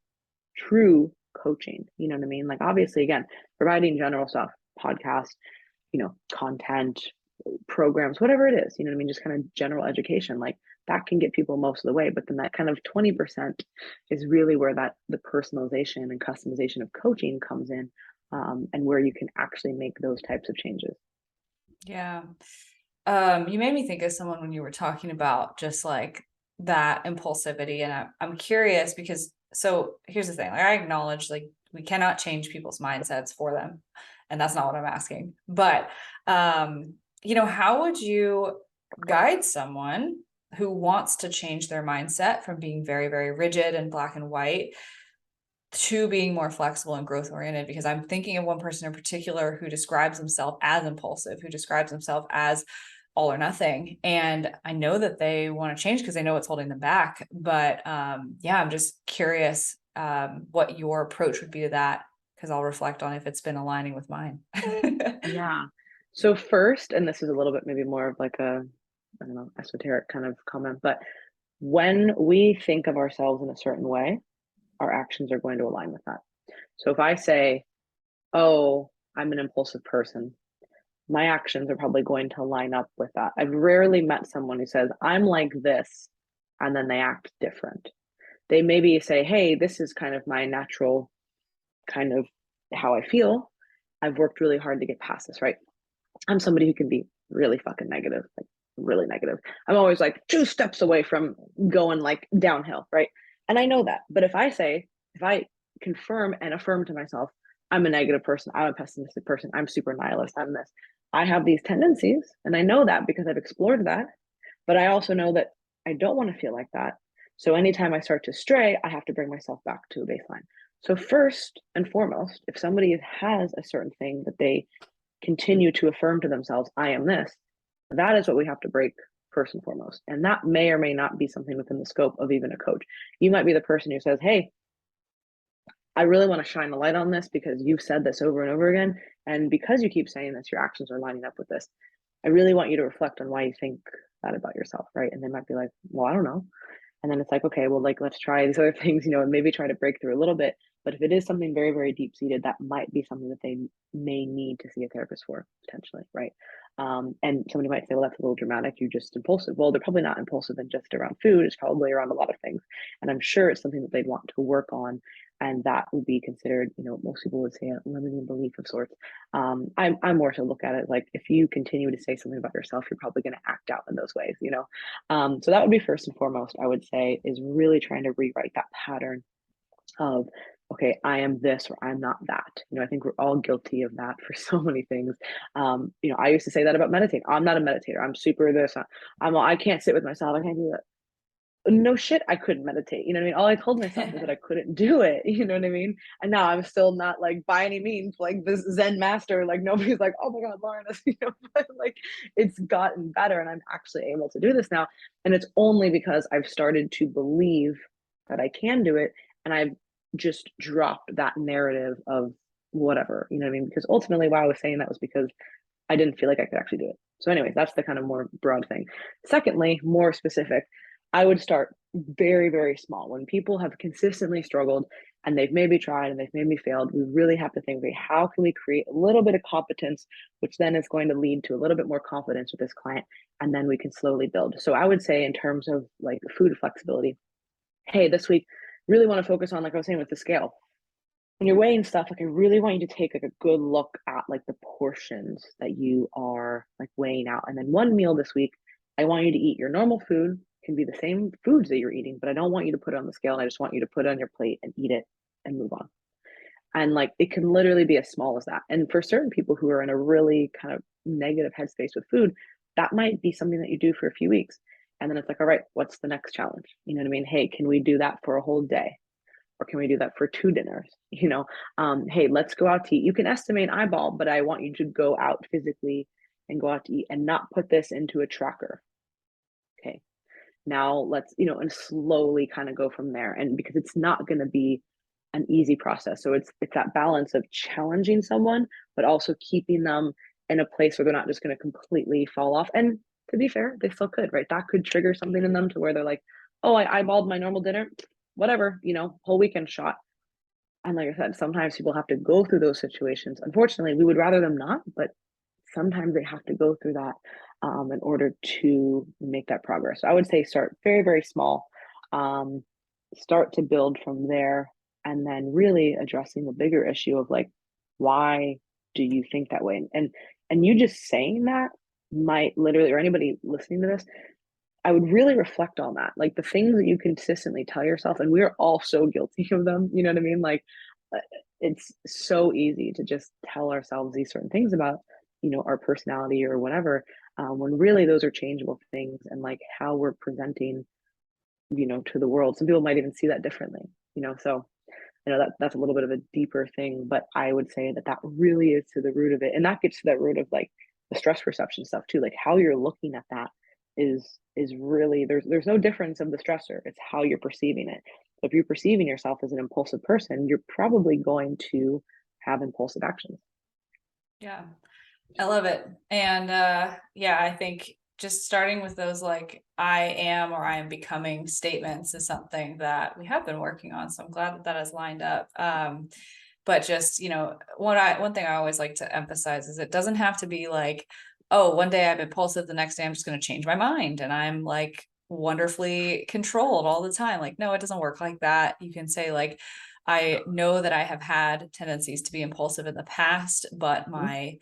true coaching. You know what I mean? Like, obviously, again, providing general stuff, podcast, content, programs, whatever it is, you know what I mean? Just kind of general education, like that can get people most of the way. But then that kind of 20% is really where the personalization and customization of coaching comes in, and where you can actually make those types of changes. Yeah. You made me think of someone when you were talking about just like that impulsivity. And I'm curious because, so here's the thing, like I acknowledge like we cannot change people's mindsets for them. And that's not what I'm asking. But, how would you guide someone who wants to change their mindset from being very, very rigid and black and white to being more flexible and growth oriented? Because I'm thinking of one person in particular who describes himself as impulsive, who describes himself as all or nothing. And I know that they want to change because they know what's holding them back. But I'm just curious what your approach would be to that, because I'll reflect on if it's been aligning with mine. Yeah. So first, and this is a little bit maybe more of like a, I don't know, esoteric kind of comment, but when we think of ourselves in a certain way, our actions are going to align with that. So if I say, oh, I'm an impulsive person, my actions are probably going to line up with that. I've rarely met someone who says, I'm like this, and then they act different. They maybe say, hey, this is kind of my natural kind of how I feel. I've worked really hard to get past this, right? I'm somebody who can be really fucking negative, like really negative. I'm always like 2 steps away from going like downhill, right? And I know that. But if I confirm and affirm to myself, I'm a negative person, I'm a pessimistic person, I'm super nihilist, I'm this. I have these tendencies, and I know that because I've explored that. But I also know that I don't want to feel like that. So anytime I start to stray, I have to bring myself back to a baseline. So first and foremost, if somebody has a certain thing that they continue to affirm to themselves, I am this, that is what we have to break first and foremost. And that may or may not be something within the scope of even a coach. You might be the person who says, hey, I really want to shine the light on this because you've said this over and over again. And because you keep saying this, your actions are lining up with this. I really want you to reflect on why you think that about yourself, right? And they might be like, well, I don't know. And then it's like, okay, well, like, let's try these other things, and maybe try to break through a little bit. But if it is something very, very deep seated, that might be something that they may need to see a therapist for, potentially, right? And somebody might say, well, that's a little dramatic. You're just impulsive. Well, they're probably not impulsive in just around food. It's probably around a lot of things. And I'm sure it's something that they'd want to work on. And that would be considered, most people would say a limiting belief of sorts. I'm more to look at it like if you continue to say something about yourself, you're probably going to act out in those ways. So that would be first and foremost, I would say, is really trying to rewrite that pattern of, okay, I am this or I'm not that. I think we're all guilty of that for so many things. I used to say that about meditating. I'm not a meditator. I'm super this. I can't sit with myself. I can't do that. No shit, I couldn't meditate. You know what I mean? All I told myself was that I couldn't do it. You know what I mean? And now I'm still not like by any means like this Zen master. Like nobody's like, oh my God, Laurin, but like it's gotten better and I'm actually able to do this now. And it's only because I've started to believe that I can do it. And I've just dropped that narrative of whatever, you know what I mean? Because ultimately why I was saying that was because I didn't feel like I could actually do it. So anyways, that's the kind of more broad thing. Secondly, more specific, I would start very, very small. When people have consistently struggled and they've maybe tried and they've maybe failed, we really have to think, okay, how can we create a little bit of competence, which then is going to lead to a little bit more confidence with this client, and then we can slowly build. So I would say in terms of like food flexibility, hey, this week, really want to focus on, like I was saying with the scale. when you're weighing stuff, like I really want you to take like a good look at like the portions that you are like weighing out. And then one meal this week, I want you to eat your normal food, can be the same foods that you're eating, but I don't want you to put it on the scale. And I just want you to put it on your plate and eat it and move on. And like it can literally be as small as that. And for certain people who are in a really kind of negative headspace with food, that might be something that you do for a few weeks. And then it's like, all right, what's the next challenge? You know what I mean? Hey, can we do that for a whole day? Or can we do that for 2 dinners? Hey, let's go out to eat. You can estimate eyeball, but I want you to go out physically and go out to eat and not put this into a tracker. Okay. Now let's, and slowly kind of go from there. And because it's not going to be an easy process. So it's that balance of challenging someone, but also keeping them in a place where they're not just going to completely fall off. And to be fair, they still could, right? That could trigger something in them to where they're like, oh, I eyeballed my normal dinner, whatever, whole weekend shot. And like I said, sometimes people have to go through those situations. Unfortunately, we would rather them not, but sometimes they have to go through that in order to make that progress. So I would say start very, very small, start to build from there, and then really addressing the bigger issue of like, why do you think that way? And you just saying that might literally, or anybody listening to this, I would really reflect on that, like the things that you consistently tell yourself, and we're all so guilty of them. You know what I mean? Like, it's so easy to just tell ourselves these certain things about, our personality or whatever, when really those are changeable things, and like how we're presenting, to the world. Some people might even see that differently, So I know that that's a little bit of a deeper thing, but I would say that that really is to the root of it, and that gets to that root of like the stress perception stuff too, like how you're looking at that is really there's no difference of the stressor. It's how you're perceiving it. So if you're perceiving yourself as an impulsive person, you're probably going to have impulsive actions. Yeah, I love it. And yeah, I think just starting with those like I am or I am becoming statements is something that we have been working on. So I'm glad that that has lined up. But just, one thing I always like to emphasize is it doesn't have to be like, oh, one day I'm impulsive, the next day I'm just going to change my mind and I'm like wonderfully controlled all the time. Like, no, it doesn't work like that. You can say like, I know that I have had tendencies to be impulsive in the past, but my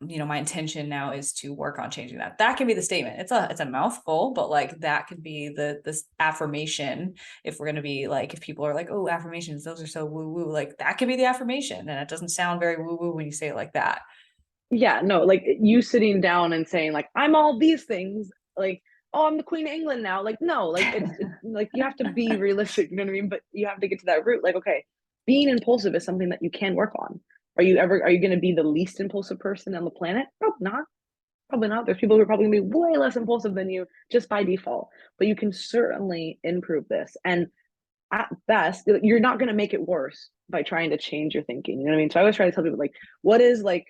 intention now is to work on changing that. That can be the statement. It's a mouthful, but like that could be this affirmation. If we're going to be like, if people are like, oh, affirmations, those are so woo woo, like that could be the affirmation. And it doesn't sound very woo woo when you say it like that. Yeah, no, like you sitting down and saying like I'm all these things, like, oh, I'm the Queen of England now. Like, no, like it's like you have to be realistic, you know what I mean? But you have to get to that root. Like, okay, being impulsive is something that you can work on. Are you going to be the least impulsive person on the planet? Probably not. Probably not. There's people who are probably going to be way less impulsive than you just by default. But you can certainly improve this. And at best, you're not going to make it worse by trying to change your thinking. You know what I mean? So I always try to tell people like, what is like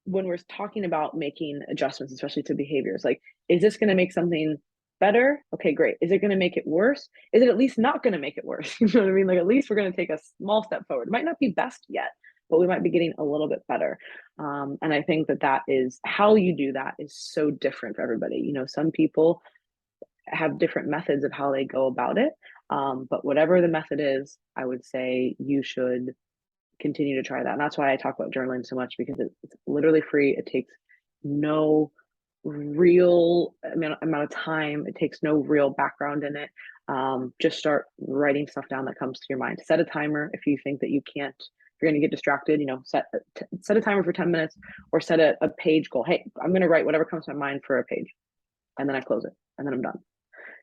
when we're talking about making adjustments, especially to behaviors, like, is this going to make something better? Okay, great. Is it going to make it worse? Is it at least not going to make it worse? You know what I mean? Like, at least we're going to take a small step forward. It might not be best yet, but we might be getting a little bit better. And I think that is how you do that is so different for everybody. Some people have different methods of how they go about it. But whatever the method is, I would say you should continue to try that. And that's why I talk about journaling so much, because it's literally free. It takes no real amount of time. It takes no real background in it. Just start writing stuff down that comes to your mind. Set a timer if you think that you can't, if you're going to get distracted, set a timer for 10 minutes, or set a page goal. Hey, I'm going to write whatever comes to my mind for a page, and then I close it, and then I'm done.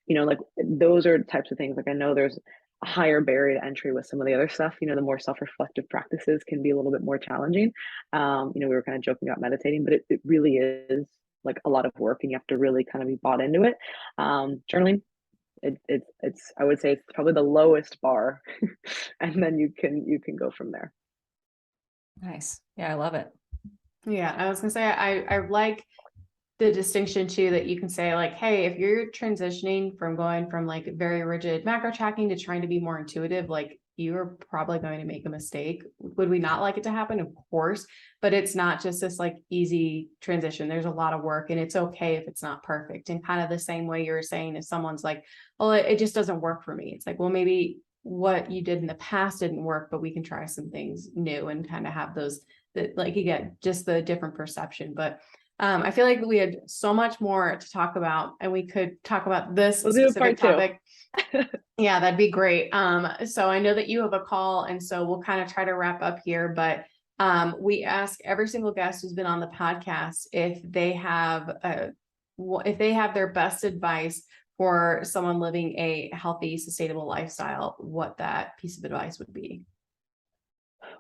Like those are types of things. Like, I know there's a higher barrier to entry with some of the other stuff. The more self-reflective practices can be a little bit more challenging. We were kind of joking about meditating, but it really is like a lot of work, and you have to really kind of be bought into it. Journaling, it's I would say it's probably the lowest bar, and then you can go from there. Nice. Yeah, I love it. Yeah, I was gonna say I like the distinction too, that you can say like, hey, if you're transitioning from going from like very rigid macro tracking to trying to be more intuitive, like you're probably going to make a mistake. Would we not like it to happen? Of course, but it's not just this like easy transition. There's a lot of work, and it's okay if it's not perfect. And kind of the same way you were saying, if someone's like, well, it just doesn't work for me. It's like, well, maybe what you did in the past didn't work, but we can try some things new and kind of have those that, like, again, just the different perception. But I feel like we had so much more to talk about, and we could talk about this We'll do a specific part topic. Yeah, that'd be great. So I know that you have a call, and so we'll kind of try to wrap up here, but we ask every single guest who's been on the podcast if they have their best advice for someone living a healthy, sustainable lifestyle, what that piece of advice would be.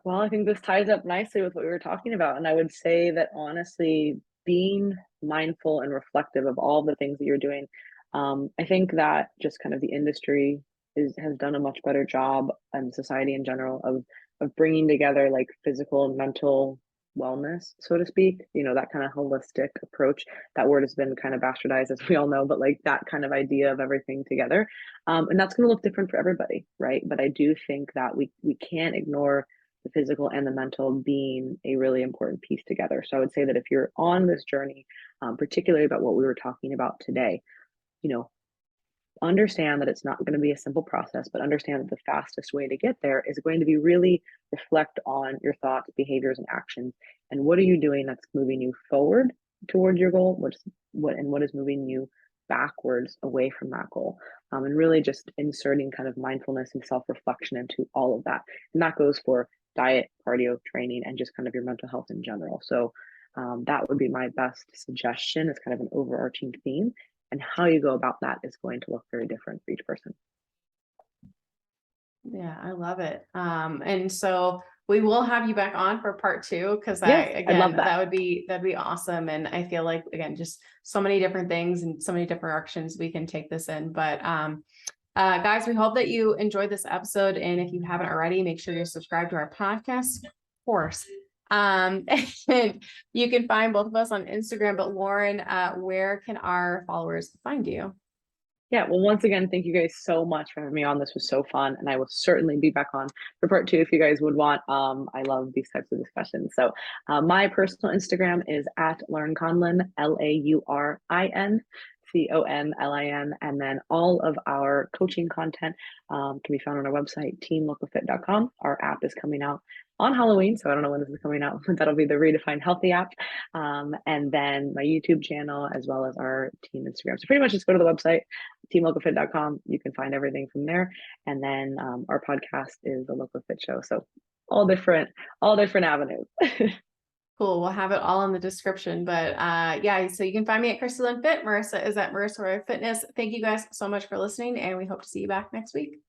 Well, I think this ties up nicely with what we were talking about. And I would say that honestly, being mindful and reflective of all the things that you're doing, I think that just kind of the industry has done a much better job, and society in general, of bringing together like physical and mental wellness, so to speak. You know, that kind of holistic approach. That word has been kind of bastardized, as we all know, but like that kind of idea of everything together. And that's going to look different for everybody, right? But I do think that we can't ignore the physical and the mental being a really important piece together. So I would say that if you're on this journey, particularly about what we were talking about today, you know, understand that it's not going to be a simple process, but understand that the fastest way to get there is going to be really reflect on your thoughts, behaviors, and actions. And what are you doing that's moving you forward towards your goal? What is moving you backwards away from that goal? And really just inserting kind of mindfulness and self-reflection into all of that. And that goes for diet, cardio, training, and just kind of your mental health in general. So that would be my best suggestion. It's kind of an overarching theme, and how you go about that is going to look very different for each person. Yeah, I love it. And so we will have you back on for part 2, because Yes, I love that. that'd be awesome. And I feel like, again, just so many different things and so many different directions we can take this in. But guys, we hope that you enjoyed this episode. And if you haven't already, make sure you're subscribed to our podcast, of course. And you can find both of us on Instagram. But Laurin, where can our followers find you? Yeah, well, once again, thank you guys so much for having me on. This was so fun, and I will certainly be back on for part 2 if you guys would want. I love these types of discussions. So my personal Instagram is at Laurin Conlin, LaurinConlin, and then all of our coaching content can be found on our website, teamlocofit.com. Our app is coming out on Halloween, so I don't know when this is coming out, but that'll be the Redefine Healthy app. And then my YouTube channel, as well as our team Instagram. So pretty much just go to the website, teamlocofit.com. You can find everything from there. And then our podcast is the LoCo Fit Show. So all different avenues. Cool. We'll have it all in the description. But yeah, so you can find me at Christina Fit. Marissa is at Marissa Roy Fitness. Thank you guys so much for listening, and we hope to see you back next week.